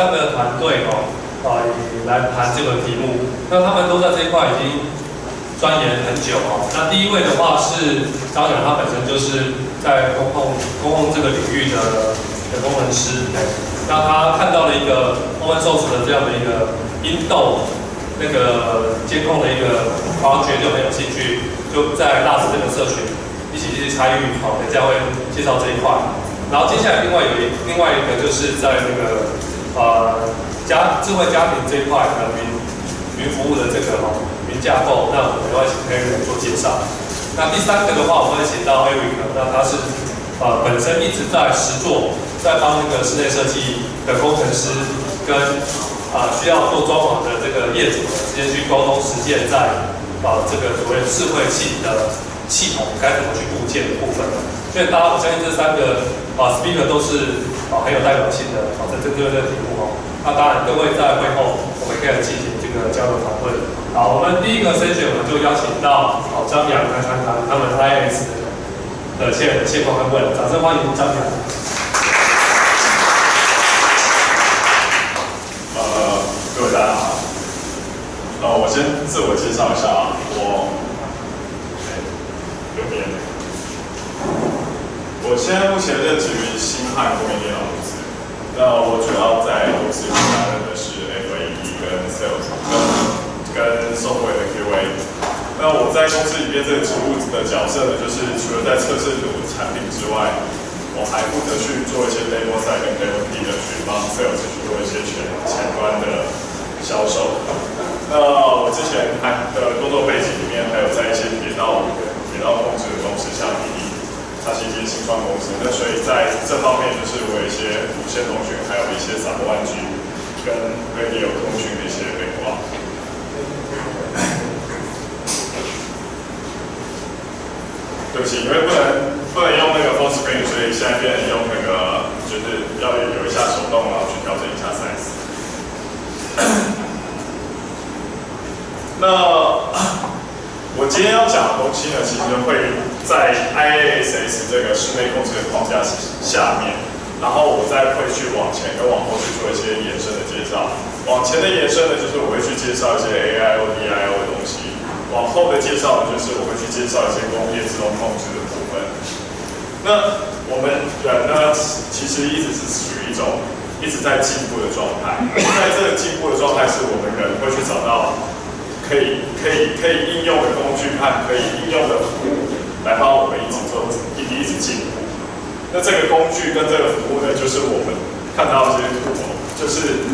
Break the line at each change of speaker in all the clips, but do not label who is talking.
3个团队来谈这个题目，那他们都在这一块已经钻研很久哦。那第一位的话是张远，他本身就是在公共这个领域的工程师，那他看到了一个 open source 的这样的一个英斗那个监控的一个project，就很有兴趣，就在大使这个社群一起参与，好，等一下会介绍这一块。然后接下来另外一个就是在那个智慧家庭这一块的云服务的这个云架构，那我们会请 Eric 做介绍。那第3个的话，我们会请到 Eric， 那他是本身一直在实作，在帮那个室内设计的工程师跟需要做装潢的这个业主直接去沟通实践在这个所谓智慧性的系统该怎么去构建的部分。所以我相信这3个speaker 都是很有代表性的在针对这个题目那当然各位在会后我们可以进行这个交流讨论。好，我们第一个 session 我们就邀请到张扬来谈谈他们 IAS 的现况跟未来，掌声欢迎张扬。
各位大家好，我先自我介绍一下我现在目前任职于星汉工业电脑公司，那我主要在公司里面担任的是 FAE 跟 Sales 跟software的 QA。那我在公司里面这个职务的角色呢，就是除了在测试产品之外，我还负责去做一些 demo side 跟 demo P 的去帮 Sales 去做一些前端的销售。那我之前的工作背景里面，还有在一些铁道控制的公司，像它是一间新创公司，那所以在这方面就是我有一些无线通讯，还有一些300G 跟 radio 通讯的一些背景。对不起，因为不能用那个 full screen， 所以现在变成用那个就是要有一下手动，然后去调整一下 size。那我今天要讲的东西呢，其实会在 IASS 这个室内控制的框架下面，然后我再会去往前跟往后去做一些延伸的介绍。往前的延伸呢，就是我会去介绍一些 AIO、DIO 的东西；往后的介绍呢，就是我会去介绍一些工业自动控制的部分。那我们人呢，其实一直是属于一种一直在进步的状态。在这个进步的状态，是我们人会去找到可以应用的工具和可以应用的服务，来帮我们一直进步。那这个工具跟这个服务呢，就是我们看到这些图，就是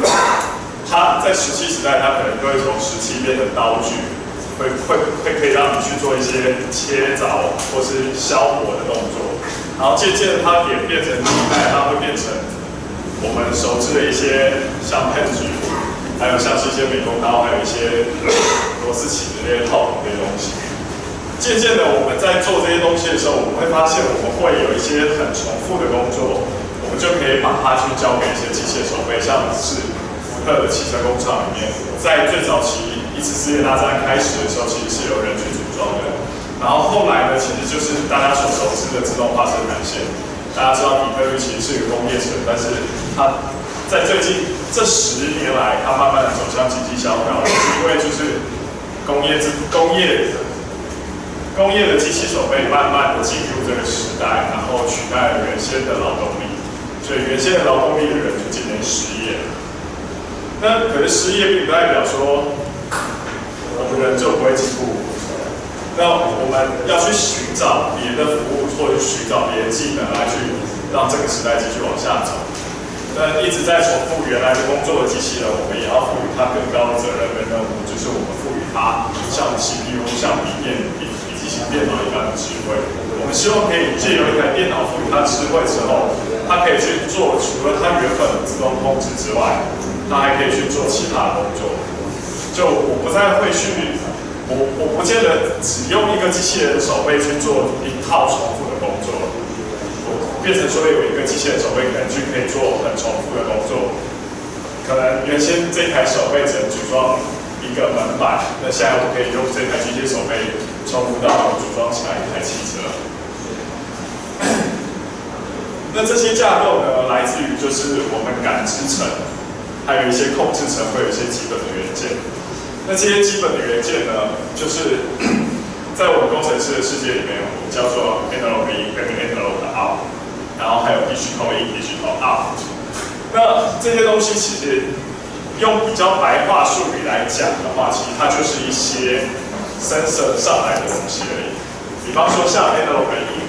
它在17时代，它可能就会从石器变成刀具，会可以让你去做一些切凿或是削薄的动作，然后渐渐它也变成近代，它会变成我们熟知的一些像喷锯，还有像是一些美工刀，还有一些螺丝起子这些套筒这些东西。渐渐的，我们在做这些东西的时候，我们会发现我们会有一些很重复的工作，我们就可以把它去交给一些机械手臂，像是福特的汽车工厂里面，在最早期1次世界大战开始的时候，其实是由人去组装的。然后后来呢，其实就是大家所熟知的自动化生产线。大家知道底特律其实是一个工业城，但是它在最近这10年来，它慢慢的走向经济萧条，因为就是工业的机器手臂慢慢的进入这个时代，然后取代了原先的劳动力，所以原先的劳动力的人就渐渐失业了。那可是失业并不代表说我们人就不会进步，那我们要去寻找别的服务，或者寻找别的技能来去让这个时代继续往下走。那一直在重复原来的工作的机器人，我们也要赋予它更高的责任跟任务，就是我们赋予它像 CPU、像笔记型电脑一般的智慧。我们希望可以借由一台电脑赋予它智慧之后，它可以去做除了它原本的自动控制之外，它还可以去做其他的工作。就我不再会去，我不见得只用一个机器人的手背去做一套重复的工作，变成说有一个机器人手背可能可以做很重复的工作。可能原先这台手背只能组装一个门板，那现在我可以用这台机械手背重复到组装起来一台汽车。那这些架构呢，来自于就是我们感知层和还有一些控制层会有一些基本的元件。那这些基本的元件呢，就是在我们工程师的世界里面，我们叫做 analog in 跟 analog out， 然后还有 digital in、digital out。那这些东西其实用比较白话术语来讲的话，其实它就是一些sensor上来的东西而已。比方说像 analog in，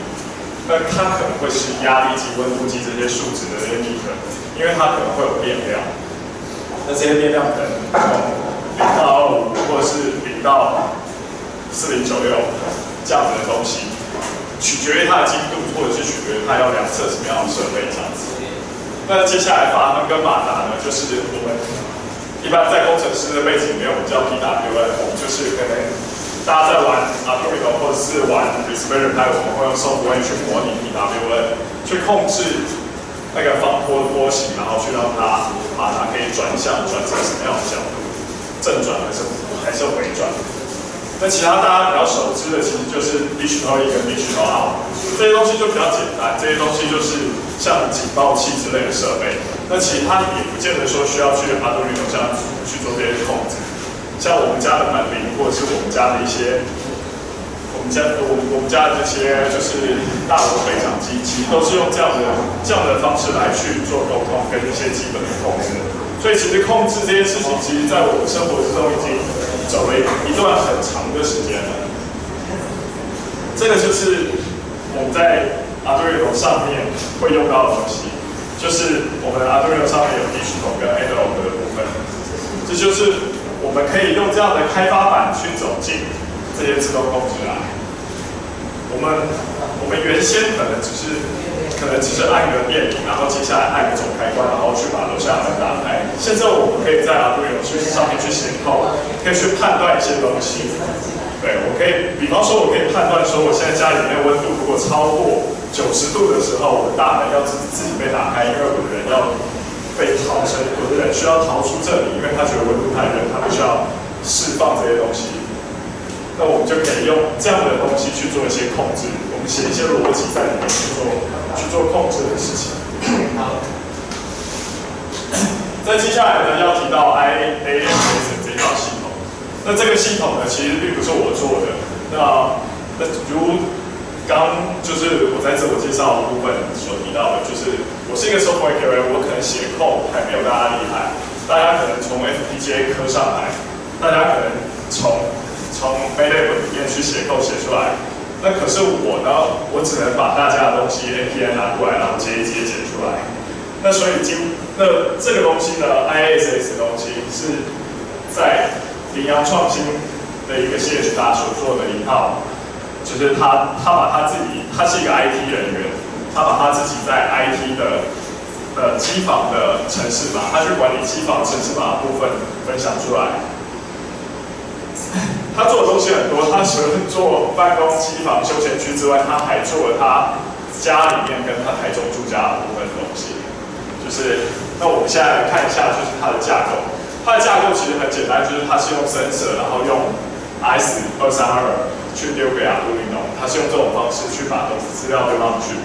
那它可能会是压力计、温度计这些数值的这些 meter， 因为它可能会有变量。那这些变量可能从0到225，或者是0到4096这样子的东西，取决于它的精度，或者是取决于它要量测什么样的设备这样子。那接下来阀门跟马达呢，就是我们一般在工程师的背景里面，我们叫 PWM， 就是可能大家在玩 Arduino 或者是玩 Raspberry Pi， 我们会用 software 去模拟 PWM， 去控制那个防波的波形，然后去让它马达可以转向，转成什么样的角度，正转还是回转。那其他大家比较熟知的，其实就是 digital in 跟 digital out， 这些东西就比较简单，这些东西就是像警报器之类的设备。那其实它也不见得说需要去 Arduino 这样去做这些控制。像我们家的门铃，或者是我们家的一些，我们家的这些就是大楼回转机，其实都是用这样的方式来去做沟通跟一些基本的控制。所以其实控制这件事情，其实在我们生活之中已经走了一段很长的时间了。这个就是我们在 Arduino 上面会用到的东西，就是我们 Arduino 上面有 digital 跟 analog 的部分。这就是我们可以用这样的开发板去走进这些自动控制来。我们原先可能只是按个电铃，然后接下来按个总开关，然后去把楼下门打开。现在我们可以在 Arduino 上面去写扣，可以去判断一些东西。对，我可以，比方说，我可以判断说，我现在家里面温度如果超过90度的时候，我的大门要自己被打开，因为我的人要被逃生，有的人需要逃出这里，因为他觉得温度太热，他必须要释放这些东西。那我们就可以用这样的东西去做一些控制，我们写一些逻辑在里面去做控制的事情。再接下来呢，要提到 IASS 这套系统。那这个系统呢，其实并不是我做的。那如刚就是我在自我介绍的部分所提到的，就是我是一个 software QA， 我可能写code还没有大家厉害，大家可能从 FPGA 科上来，大家可能从MATLAB 里面去写code写出来。那可是我呢，我只能把大家的东西 API 拿过来，然后解出来。那所以这个东西呢 ，IASS 的东西是在羚羊创新的一个CH大所做的一套，就是他把他自己，他是一个 IT 人员，他把他自己在 IT 的机房的程式码，他去管理机房程式码的部分分享出来。他做的东西很多，他除了做办公机房休闲区之外，他还做了他家里面跟他台中住家的部分的东西。就是那我们现在来看一下，就是它的架构。它的架构其实很简单，就是它是用 sensor， 然后用 RS-232去丢给 Arduino， 它是用这种方式去把资料丢上去。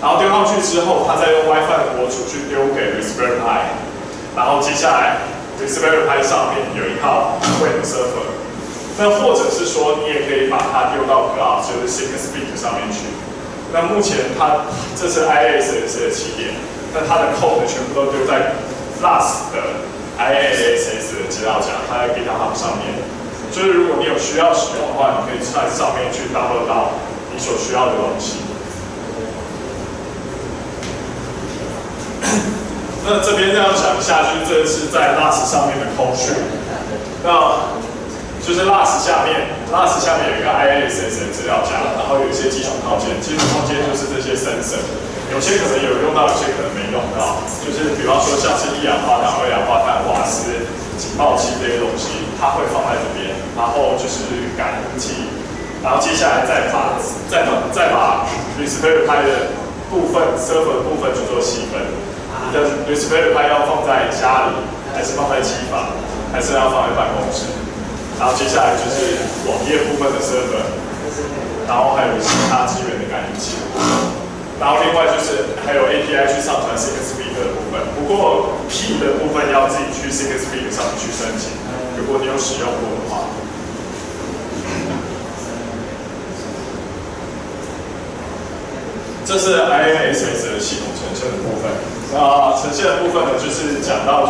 然后丢上去之后，它再用 WiFi 的模组去丢给 Raspberry Pi， 然后接下来 Raspberry Pi 上面有一套 Web Server。那或者是说，你也可以把它丢到 Cloud， 就是 ThinkSpeak 上面去。那目前这是 IASS 的起点，那它的 code 全部都丢在 LAS 的 IASS 的资料夹，它在 GitHub 上面。就是如果你有需要使用的话，你可以在上面去 download 到你所需要的东西。那这边要讲一下，就是这是在 LAS 上面的code序。那就是 LAS 下面有一个 IASS 的资料夹，然后有一些基础套件，基础套件就是这些 sensor， 有些可能有用到，有些可能没用到。就是比方说像是一氧化碳、二氧化碳、瓦斯、警报器这些东西，它会放在这边，然后就是感应器，然后接下来再把 Raspberry Pi 的部分 server 的部分去做细分。你的 Raspberry Pi 要放在家里，还是放在机房，还是要放在办公室？然后接下来就是网页部分的 server， 然后还有其他资源的感应器。然然后另外就是还有 API 去上传 ThingSpeak 的部分，不过 P 的部分要自己去 ThingSpeak 上面去申请，如果你有使用过的话。这是 INSS 的系统呈现的部分。那呈现的部分呢，就是讲到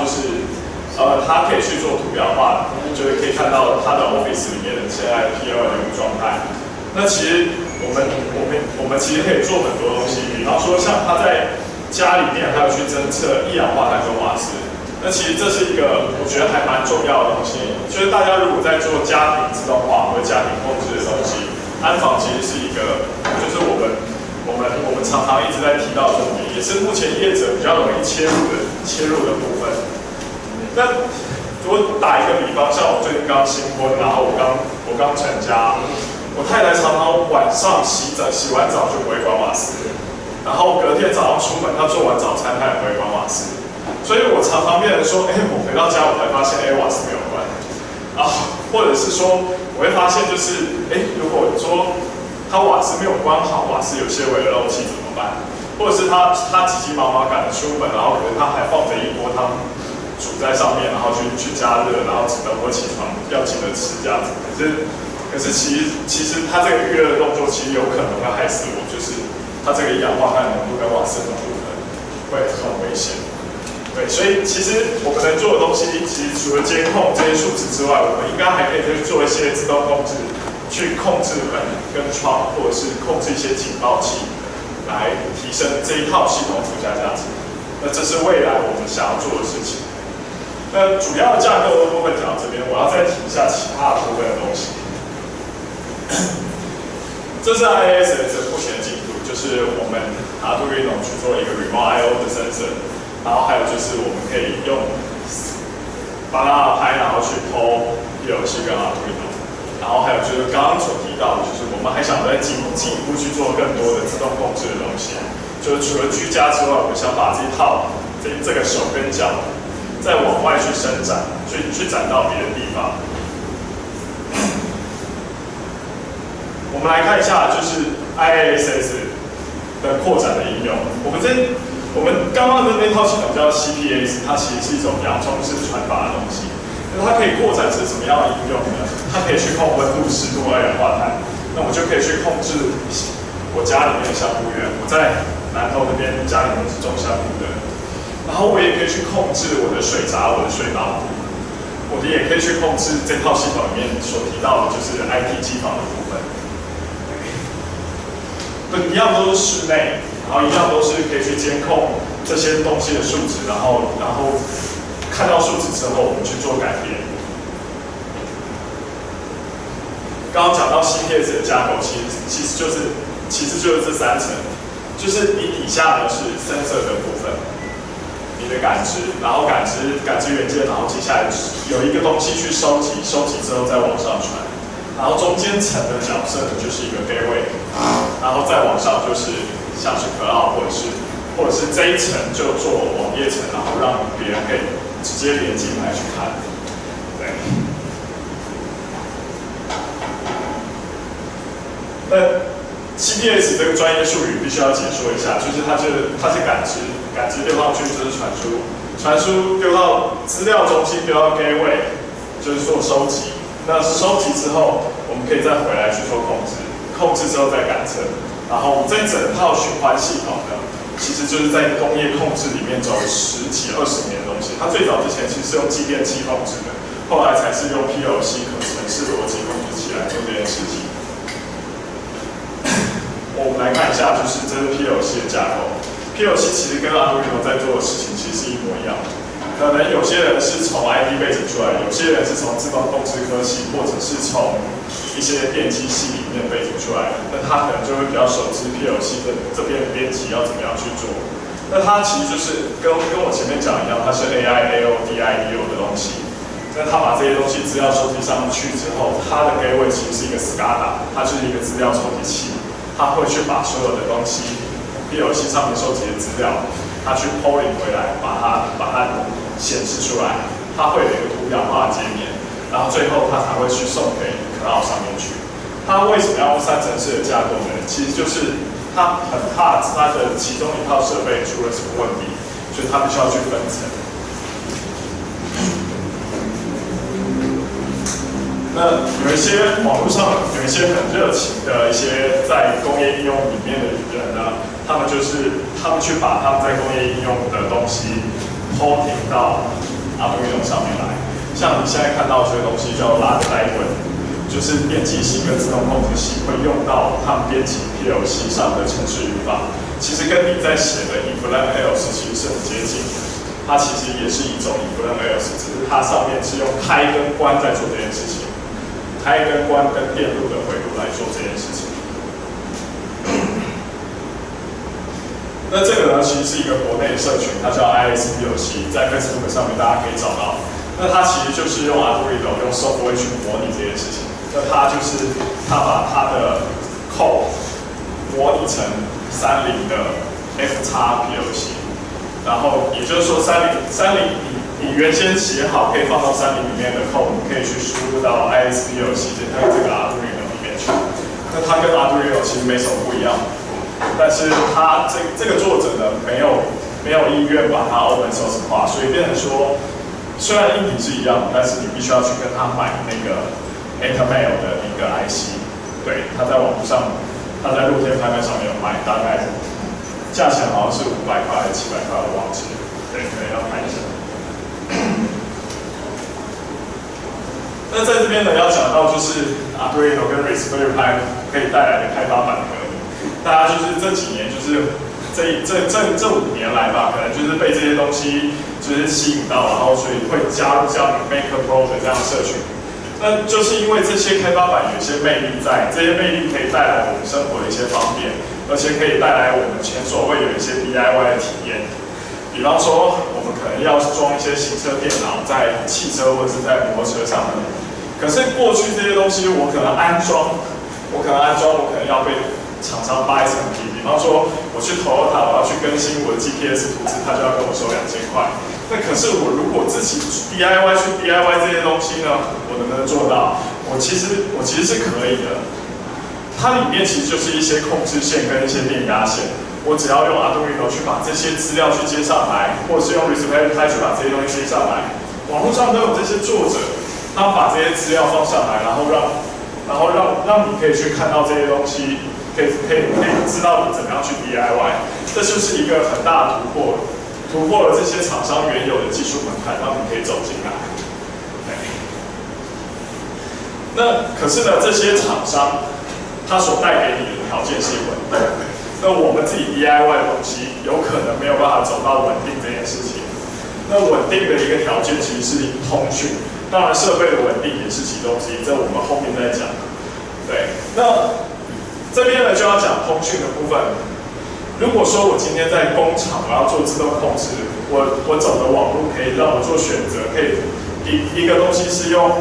它可以去做图表化，就是可以看到它的 Office 里面的现在 P2的一个状态。那其实我们其实可以做很多东西，比方说像它在家里面还有去侦测一氧化碳跟瓦斯。那其实这是一个我觉得还蛮重要的东西，就是大家如果在做家庭自动化或者家庭控制的东西，安防其实是一个，就是我们常常一直在提到的重点，也是目前业者比较容易切入的部分。那如果打一个比方，像我最近刚新婚，然后我刚成家，我太太常常晚上洗完澡就不会关瓦斯，然后隔天早上出门，她做完早餐她也不会关瓦斯，所以我常常变成说，我回到家我才发现，瓦斯没有关，或者是说我会发现就是，如果说他瓦斯没有关好，瓦斯有些微的漏气怎么办？或者是他急急忙忙赶着出门，然后可能他还放着一锅汤煮在上面，然后去加热，然后等我起床要记得吃这样子。可是其实他这个预热的动作其实有可能会害死我，就是他这个一氧化碳浓度跟瓦斯浓度可能会很危险。对，所以其实我们能做的东西，其实除了监控这些数值之外，我们应该还可以去做一些自动控制。去控制门跟窗，或者是控制一些警报器，来提升这一套系统附加价值。那这是未来我们想要做的事情。那主要的架构的部分讲到这边，我要再提一下其他部分的东西。这是 IISS 目前的进度，就是我们Arduino去做一个 Remote I/O 的 sensor， 然后还有就是我们可以用Banana Pi，然后去偷 PLC 跟 Arduino。然后还有就是刚刚所提到的，就是我们还想再进一步去做更多的自动控制的东西，就是除了居家之外，我们想把这个手跟脚再往外去伸展，去展到别的地方。我们来看一下，就是 IASS 的扩展的应用。我们刚刚的那套系统叫 CPS， 它其实是一种洋葱式传达的东西。它可以扩展成什么样的应用呢？它可以去控温度、湿度、二氧化碳。那我就可以去控制我家里面的香菇园。我在南投那边家里面是种香菇的，然后我也可以去控制我的水闸、我的水道库。我也可以去控制这套系统里面所提到的，就是 IT 机房的部分。一样都是室内，然后一样都是可以去监控这些东西的数值，然后看到数值之后，我们去做改变。刚刚讲到 CPS 的架构，其实就是这三层，就是你底下呢是 sensor 的部分，你的感知，然后感知元件，然后接下来有一个东西去收集之后再往上传，然后中间层的角色呢就是一个 gateway， 然后再往上就是像是 cloud 或者是这一层就做网页层，然后让别人可以直接连进来去看，对。那 CPS 这个专业术语必须要解说一下，就是它是感知丢上去就是传输丢到资料中心，丢到 gateway 就是做收集。那收集之后，我们可以再回来去做控制之后再感测。然后这一整套循环系统呢，其实就是在工业控制里面走10几20年的东西。它最早之前其实是用继电器控制的，后来才是用 PLC 可程式逻辑控制起来做这件事情。我们来看一下，就是这是 PLC 的架构。PLC 其实跟 Arduino 在做的事情其实是一模一样的。可能有些人是从 IT 背景出来，有些人是从自动控制科系，或者是从一些电机系里面背景出来的。那他可能就会比较熟知 PLC 这边的编辑要怎么样去做。那它其实就是跟我前面讲一样，它是 AI、AO、DI、EO 的东西。那他把这些东西资料收集上去之后，它的 gateway 其实是一个 SCADA， 它就是一个资料收集器。它会去把所有的东西 PLC 上面收集的资料，它去 polling 回来，把它显示出来。它会有一个图表化的界面，然后最后它才会去送给 cloud 上面去。它为什么要用3层式的架构呢？其实就是他很怕他的其中一套设备出了什么问题，所以他必须要去分层。那有一些网络上有一些很热情的一些在工业应用里面的人呢，他们去把他们在工业应用的东西 porting 到 Arduino 上面来。像你现在看到这个东西叫拉的带棍，就是电机系跟自动控制系会用到他们编辑 PLC 上的程式语法，其实跟你在写的 if then else 其实是很接近的。它其实也是一种 if then else， 只是它上面是用开跟关在做这件事情。开跟关跟电路的回路来做这件事情。那这个呢，其实是一个国内的社群，它叫 ISPLC， 在 Facebook 上面大家可以找到。那它其实就是用 Arduino 用 software 去模拟这件事情。那它就是它把它的 code 模拟成30的 FX PLC， 然后也就是说30你原先写好可以放到30里面的 code， 你可以去输入到 ISPLC 这个 Arduino 里面去。那它跟 Arduino 其实没什么不一样，但是它这个作者呢没有意愿把它 open source 化，所以变成说，虽然硬体是一样，但是你必须要去跟他买那个 Atmel 的一个 IC。对，他在网络上，他在露天拍卖上面有卖，大概价钱好像是500块还是700块，我忘记了。对，可能要看一下。那在这边呢，要讲到就是 Arduino 跟 Raspberry Pi 可以带来的开发版革命。大家就是这几年，就是这5年来吧，可能就是被这些东西就是吸引到，然后所以会加入像 MakerPro 的这样的社群。那就是因为这些开发版有些魅力在，这些魅力可以带来我们生活的一些方便，而且可以带来我们前所未有一些 DIY 的体验。比方说，我们可能要装一些行车电脑在汽车或者是在摩托车上面。可是过去这些东西，我可能安装，我可能要被厂商扒一层皮。比方说，我去 Toyota， 我要去更新我的 GPS 图纸，他就要跟我收2000块。那可是我如果自己 DIY 这些东西呢，我能不能做到？我其实是可以的。它里面其实就是一些控制线跟一些电压线。我只要用 Arduino 去把这些资料去接上来，或者是用 Raspberry Pi 去把这些东西接上来，网络上都有这些作者，他把这些资料放上来，然后让你可以去看到这些东西，可以知道你怎么样去 DIY， 这就是一个很大的突破，突破了这些厂商原有的技术门槛，让你可以走进来。那可是呢，这些厂商他所带给你的条件是稳定。那我们自己 DIY 的东西，有可能没有办法走到稳定这件事情。那稳定的一个条件其实是通讯，当然设备的稳定也是其中之一，这我们后面再讲。对，那这边呢就要讲通讯的部分。如果说我今天在工厂，我要做自动控制，我走的网路可以让我做选择，可以一个东西是用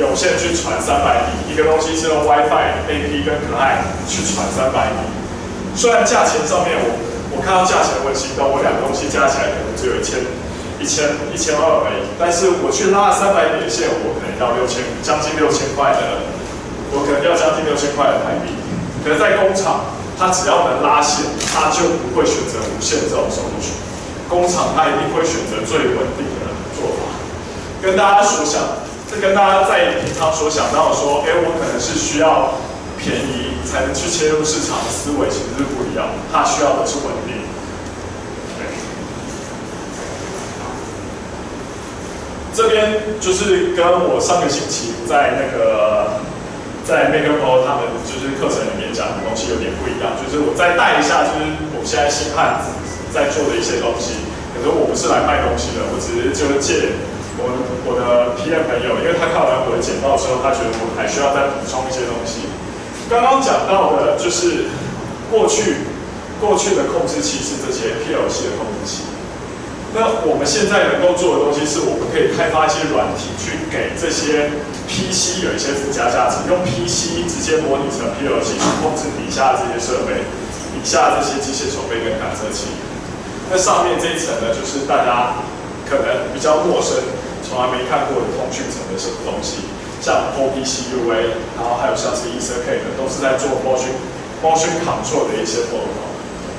有线去传300米，一个东西是用 WiFi、AP 跟 Client 去传300米。虽然价钱上面我看到价钱我很心动，我两个东西加起来可能只有1200而已，但是我去拉300米的线，我可能要将近6000块的，我可能要将近6000块的台币。可是，在工厂，它只要能拉线，它就不会选择无线这种手续。工厂它一定会选择最稳定的做法。跟大家在平常所想到的说，我可能是需要便宜才能去切入市场的思维其实是不一样，它需要的是稳定。对，这边就是跟我上个星期在MakerPro 他们就是课程里面讲的东西有点不一样，就是我再带一下，就是我现在新汉子在做的一些东西。可是我不是来卖东西的，我只是就是借我的 PM 朋友，因为他看完我的简报之后，他觉得我还需要再补充一些东西。刚刚讲到的就是过去的控制器是这些 PLC 的控制器。那我们现在能够做的东西是，我们可以开发一些软体，去给这些 PC 有一些附加价值，用 PC 直接模拟成 PLC 去控制底下这些设备，底下这些机械手背跟感测器。那上面这一层呢，就是大家可能比较陌生、从来没看过的通讯层的什么东西。像 OPC UA， 然后还有像是 EtherCAT 都是在做 motion control 的一些 protocol。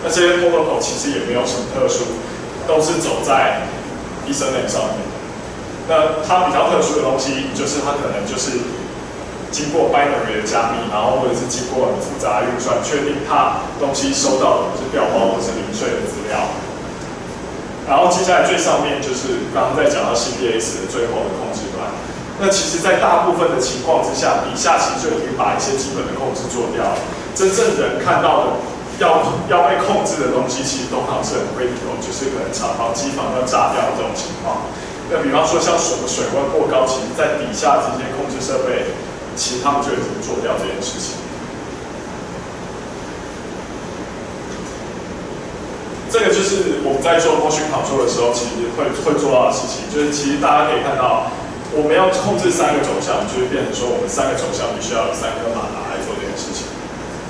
那这些 protocol 其实也没有什么特殊，都是走在 Ethernet 上面的。那它比较特殊的东西，就是它可能就是经过 binary 的加密，然后或者是经过很复杂的运算，确定它东西收到的是调包或是零碎的资料。然后接下来最上面就是刚刚在讲到 CPX 的最后的控制端。那其实，在大部分的情况之下，底下其实就已经把一些基本的控制做掉了。真正人看到的要被控制的东西，其实通常是很critical，就是可能厂房、机房要炸掉这种情况。那比方说像水温过高，其实在底下这些控制设备，其实他们就已经做掉这件事情。这个就是我们在做 motion control 的时候，其实会做到的事情，就是其实大家可以看到。我们要控制3个轴向，就会变成说我们3个轴向必须要有3颗马达来做这件事情。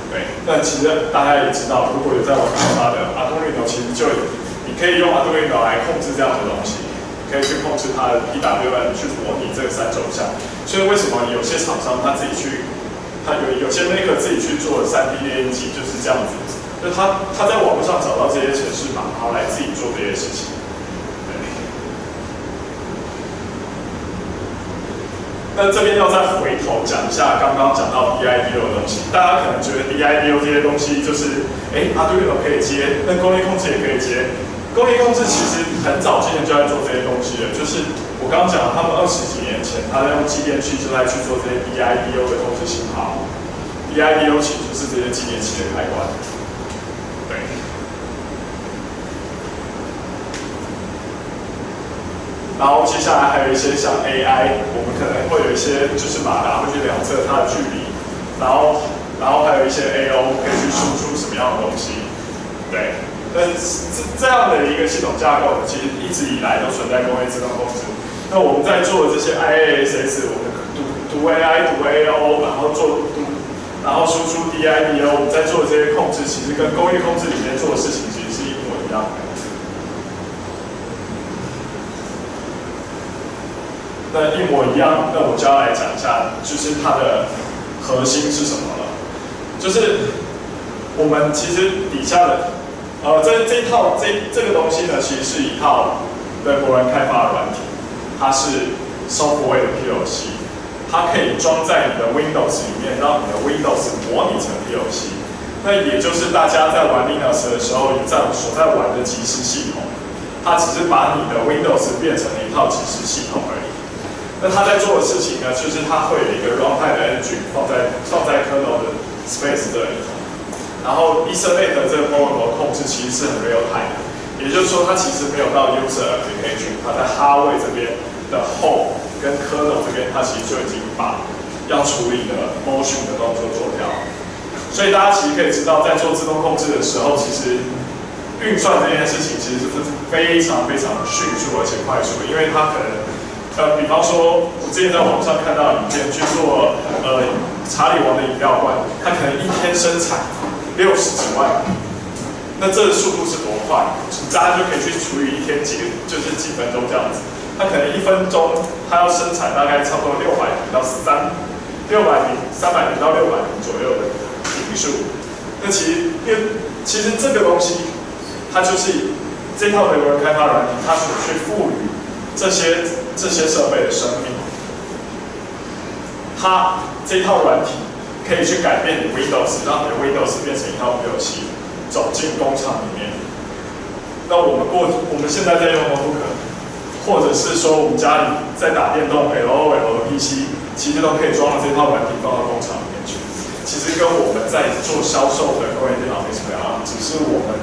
对，那其实大家也知道，如果有在玩开发的 Arduino， 其实就你可以用 Arduino 来控制这样的东西，可以去控制它的 PWM 去模拟这个3轴向。所以为什么有些厂商他自己去，有些 maker 自己去做3D 列印机就是这样子，就是他在网络上找到这些程式码，然后来自己做这些事情。那这边要再回头讲一下刚刚讲到 DIDO 的东西，大家可能觉得 DIDO 这些东西就是，Arduino 可以接，那功率控制也可以接。功率控制其实很早之前就在做这些东西了，就是我刚刚讲，他们20几年前，他在用继电器就在去做这些 DIDO 的控制信号。DIDO 其实就是这些继电器的开关。对。然后接下来还有一些像 AI， 我们可能会有一些就是马达会去量测它的距离，然后还有一些 AO 可以去输出什么样的东西，对。那这样的一个系统架构，其实一直以来都存在工业自动控制。那我们在做的这些 IASS， 我们读 AI 读 AO， 然后输出 DIDO， 我们在做的这些控制，其实跟工业控制里面做的事情其实是一模一样的。那一模一样，那我就要来讲一下，就是它的核心是什么了。就是我们其实底下的，这个东西呢，其实是一套微博人开发的软体，它是 software 的 PLC， 它可以装在你的 Windows 里面，让你的 Windows 模拟成 PLC。那也就是大家在玩 Linux 的时候，所在玩的即时系统，它只是把你的 Windows 变成了一套即时系统而已。那他在做的事情呢，就是他会有一个 runtime 的 engine 放在 kernel 的 space 这里，然后 Ethernet 这个 protocol 控制其实是很 real time 的，也就是说它其实没有到 user application， 它在 hardware 这边的 home 跟 kernel 这边，它其实就已经把要处理的 motion 的动作做掉了。所以大家其实可以知道，在做自动控制的时候，其实运算这件事情其实是非常非常迅速而且快速的，因为它可能比方说，我之前在网上看到影片去做查理王的饮料罐，它可能一天生产60几万，那这个速度是多快？大家就可以去除以一天就是几分钟这样子。它可能1分钟，它要生产大概差不多600瓶到300瓶到600瓶左右的瓶数。那其实这个东西，它就是这套微博人开发软体，它所去赋予这些设备的生命，它这套软体可以去改变你 Windows， 让你的 Windows 变成一套 PLC， 走进工厂里面。那我们现在在用 notebook， 或者是说我们家里在打电动 LOL 的 PC， 其实都可以装了这套软体放到工厂里面去。其实跟我们在做销售的工业电脑没什么两样，只是我们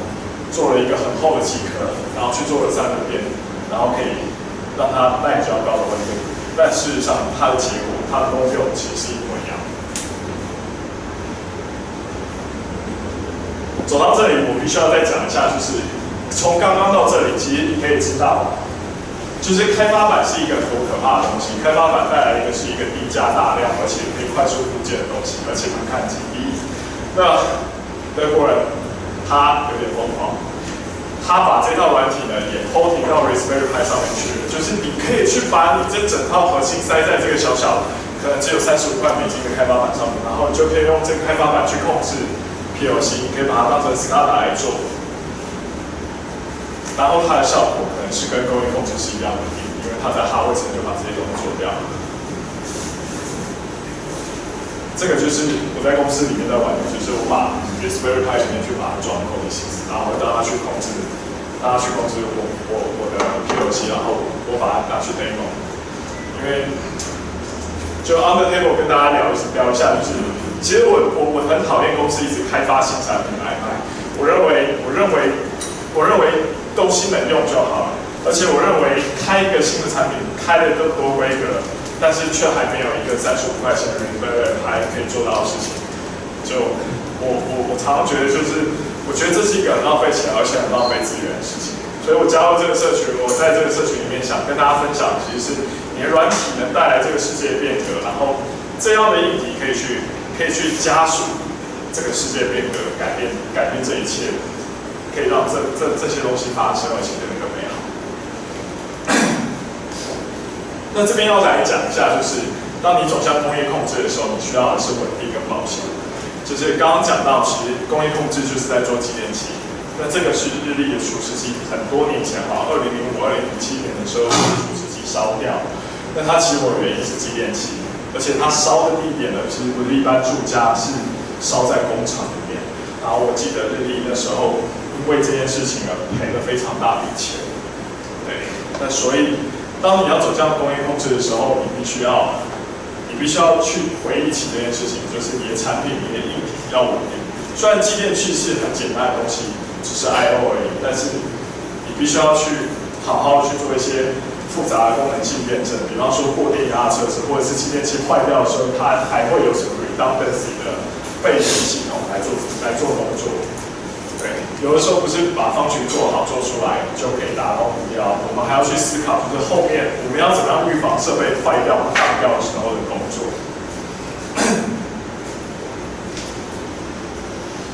做了一个很厚的机壳，然后去做了3个边，然后可以让它耐比较高的温度，但事实上它的结果，它的功用其实是一模一样。走到这里，我必须要再讲一下，就是从刚刚到这里，其实你可以知道，就是开发板是一个多可怕的东西。开发板带来一个是一个低价大量，而且可以快速复健的东西，而且门槛极低。那德国人他有点疯狂。他把这套软体呢也 porting 到 Raspberry Pi 上面去了，就是你可以去把你这整套核心塞在这个可能只有35块美金的开发板上面，然后你就可以用这个开发板去控制 PLC， 你可以把它当成 SCADA 来做，然后它的效果可能是跟工业控制是一样的，因为它在哈位层就把这些东西做掉了。这个就是我在公司里面在玩的，就是我把 Raspberry Pi 里面去把它装 Code Sys， 然后让它去控制我的 PLC， 然后我把它拿去 demo。因为就 on the table 跟大家聊一下，就是其实我很讨厌公司一直开发新产品来卖。我认为东西能用就好了，而且我认为开一个新的产品开的更多规格。但是却还没有一个35块钱的 Raspberry Pi 可以做到的事情，就我常常觉得我觉得这是一个很浪费钱而且很浪费资源的事情，所以我加入这个社群，我在这个社群里面想跟大家分享，其实是你的软体能带来这个世界变革，然后这样的议题可以去加速这个世界变革，改变这一切，可以让这些东西发生，而且变得更美好。那这边要来讲一下，就是当你走向工业控制的时候，你需要的是稳定跟保险。就是刚刚讲到，其实工业控制就是在做机电器。那这个是日立的除湿机，很多年前2005、2007年的时候，除湿机烧掉。那它起火的原因是机电器，而且它烧的地点呢，其实不是一般住家，是烧在工厂里面。然后我记得日立那时候因为这件事情而赔了非常大笔钱。对，那所以。当你要走向工业控制的时候，你必须要去回忆起这件事情，就是你的产品、你的硬体要稳定。虽然机电器是很简单的东西，只是 I/O 而已，但是你必须要去好好去做一些复杂的功能性验证。比方说过电压测试，或者是机电器坏掉的时候，它还会有什么 redundancy 的备援系统来做工作。对，有的时候不是把方局做好做出来就可以达到目标，我们还要去思考，就是后面我们要怎么样预防设备坏掉、当掉的时候的工作。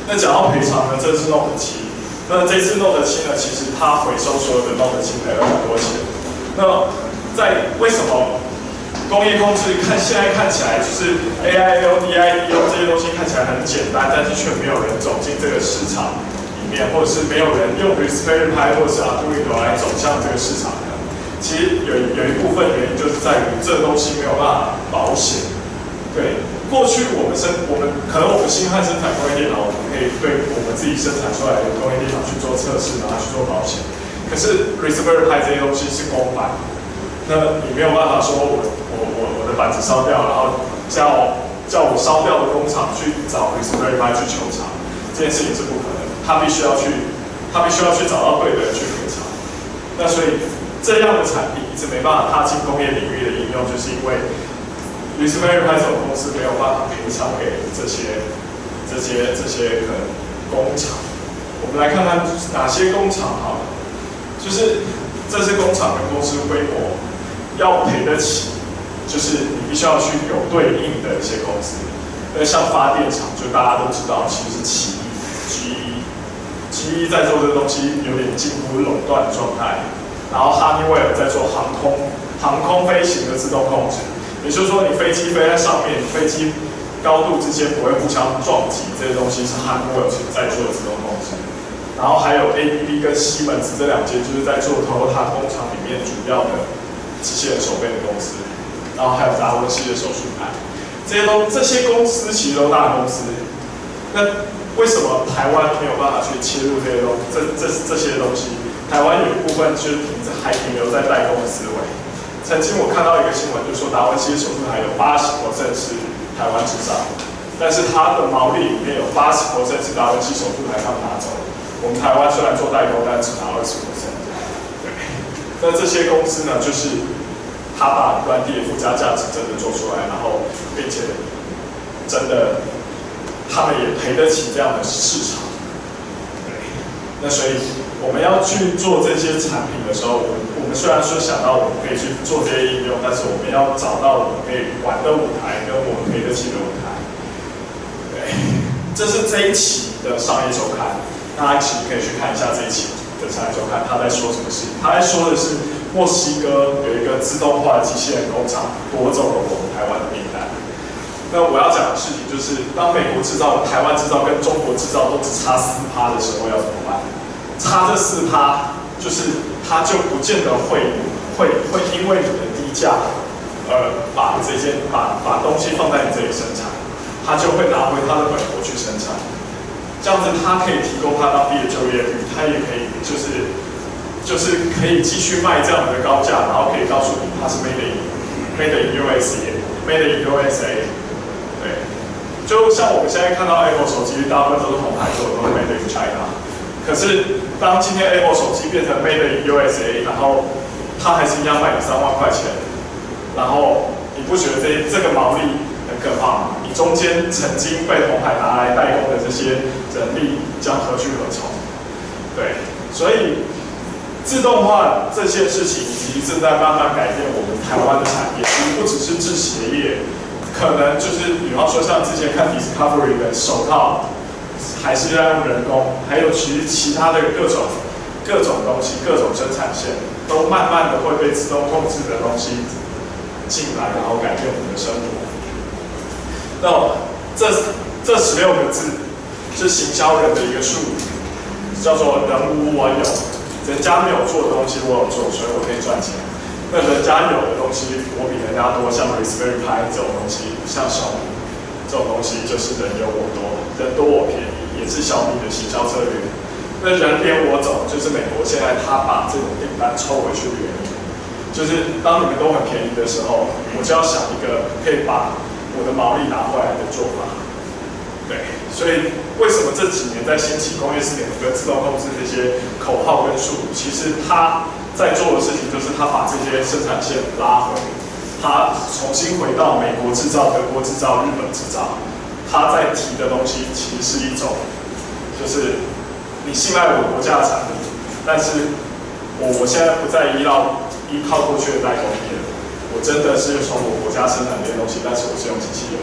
那讲到赔偿呢，这是 Note 7，那这次 Note 7呢，其实它回收所有的 Note 7赔了很多钱。那为什么工业控制现在看起来就是 AIO、DIO 这些东西看起来很简单，但是却没有人走进这个市场里面，或者是没有人用 Raspberry Pi 或者是 Arduino 来走向这个市场的。其实有一部分原因就是在于这东西没有办法保险。对，过去我们可能我们星汉生产工业电脑，我们可以对我们自己生产出来的工业电脑去做测试，然后去做保险。可是 Raspberry Pi 这些东西是公版，那你没有办法说我的板子烧掉，然后叫我烧掉的工厂去找 Raspberry Pi 去求偿，这件事情是不可能。他必须要去找到对的人去赔偿。那所以这样的产品一直没办法踏进工业领域的应用，就是因为 Raspberry Pi 这种公司没有办法赔偿给这些可能工厂。我们来看看哪些工厂好了，就是这些工厂跟公司规模要赔得起，就是你必须要去有对应的一些公司。那像发电厂，就大家都知道，其实是GE在做这个东西有点近乎垄断的状态。然后 Honeywell 在做航空飞行的自动控制。也就是说，你飞机飞在上面，飞机高度之间不会互相撞击，这些东西是 Honeywell 在做的自动控制。然后还有 ABB 跟西门子这两间，就是在做Toyota工厂里面主要的机械人手背的公司。然后还有达文西的手术台，这些公司其实都大公司。那为什么台湾没有办法去切入这些东西？台湾有一部分就是还停留在代工的思维。曾经我看到一个新闻，就说达文西手术台有80% 是台湾制造，但是它的毛利里面有80% 是达文西手术台他们拿走。我们台湾虽然做代工，但只拿20%。对，那这些公司呢，就是他把软体的附加价值真的做出来，然后并且真的他们也赔得起这样的市场。对，那所以我们要去做这些产品的时候，我们虽然说想到我们可以去做这些应用，但是我们要找到我们可以玩的舞台，跟我们赔得起的舞台。对，这是这一期的商业周刊，大家其实可以去看一下这一期的商业周刊，他在说什么事情？他在说的是墨西哥有一个自动化的机器人工厂夺走了我们台湾的订单。那我要讲的事情就是，当美国制造、台湾制造跟中国制造都只差4%的时候，要怎么办？差这4%，就是它就不见得会因为你的低价，把东西放在你这里生产，它就会拿回它的本国去生产。这样子，它可以提供它当地的就业率，它也可以就是可以继续卖这样的高价，然后可以告诉你它是 made in USA。对，就像我们现在看到 Apple 手机，大部分都是红海做的，都是 made in China。可是当今天 Apple 手机变成 made in USA， 然后它还是一样卖你3万块钱，然后你不觉得这个毛利很可怕吗？你中间曾经被鸿海拿来代工的这些人力将何去何从？对，所以自动化这些事情其实正在慢慢改变我们台湾的产业，其实不只是制鞋业，可能就是比方说像之前看 Discovery 的手套，还是要用人工，还有其他的各种东西、各种生产线，都慢慢的会被自动控制的东西进来，然后改变我们的生活。那这16个字是行销人的一个术语，叫做人无我有。人家没有做的东西我有做，所以我可以赚钱。那人家有的东西我比人家多，像 Raspberry Pi 这种东西，像小米这种东西，就是人有我多，人多我便宜，也是小米的行销策略。那人连我走，就是美国现在他把这种订单抽回去的原因。就是当你们都很便宜的时候，我就要想一个可以把我的毛利拿回来的做法。对，所以为什么这几年在兴起工业4.0跟自动控制这些口号跟术语，其实他在做的事情就是他把这些生产线拉回，他重新回到美国制造、德国制造、日本制造。他在提的东西其实是一种，就是你信赖我国家的产品，但是我现在不再依靠过去的代工业，我真的是从我国家生产这些东西，但是我是用机器人。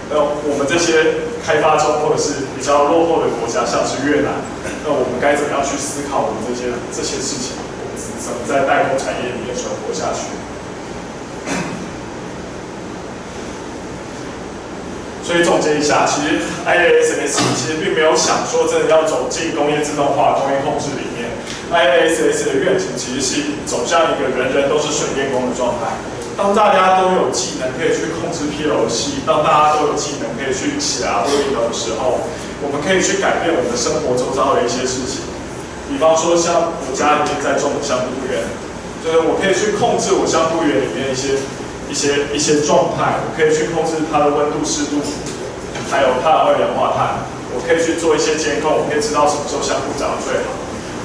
那我们这些开发中或者是比较落后的国家，像是越南，那我们该怎么样去思考我们这些事情？我们怎么在代工产业里面存活下去？所以总结一下，其实 IASS 其实并没有想说真的要走进工业自动化、工业控制里面。IASS 的愿景其实是走向一个人人都是水电工的状态。当大家都有技能可以去控制 PLC， 当大家都有技能可以去写 Arduino 的时候，我们可以去改变我们的生活周遭的一些事情。比方说，像我家里面在种的香菇园，就是我可以去控制我香菇园里面一些状态，我可以去控制它的温度、湿度，还有它的2氧化碳。我可以去做一些监控，我可以知道什么时候香菇长得最好。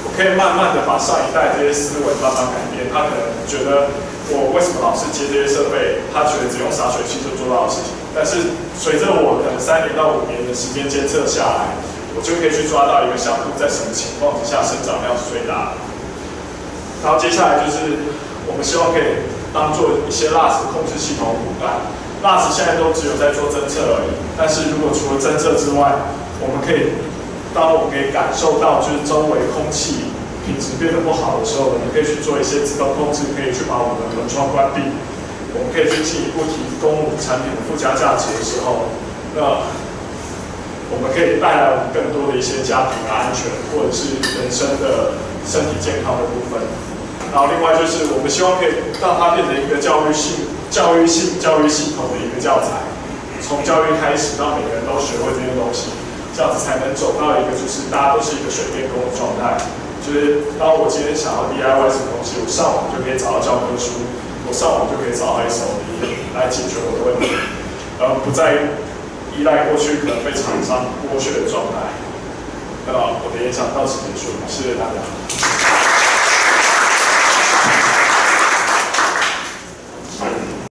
我可以慢慢的把上一代这些思维慢慢改变。他可能觉得我为什么老是接这些设备，他觉得只用洒水器就做到的事情。但是随着我可能3年到5年的时间监测下来，我就可以去抓到一个香菇在什么情况之下生长量是最大的。然后接下来就是我们希望可以当做一些 LAS 控制系统骨干。LAS 现在都只有在做侦测而已，但是如果除了侦测之外，我们可以感受到就是周围空气品质变得不好的时候，我们可以去做一些自动控制，可以去把我们的门窗关闭。我们可以去进一步提供我们产品的附加价值的时候，那我们可以带来我们更多的一些家庭的安全，或者是人生的身体健康的部分。然后另外就是我们希望可以让它变成一个教育系统的一个教材，从教育开始，让每个人都学会这些东西。这样子才能走到一个就是大家都是一个水电工的状态，就是当我今天想要 DIY 什么东西，我上网就可以找到教科书，我上网就可以找到SOP来解决我的问题，而不再依赖过去可能被厂商剥削的状态。那我的演讲到此结束，谢谢大家。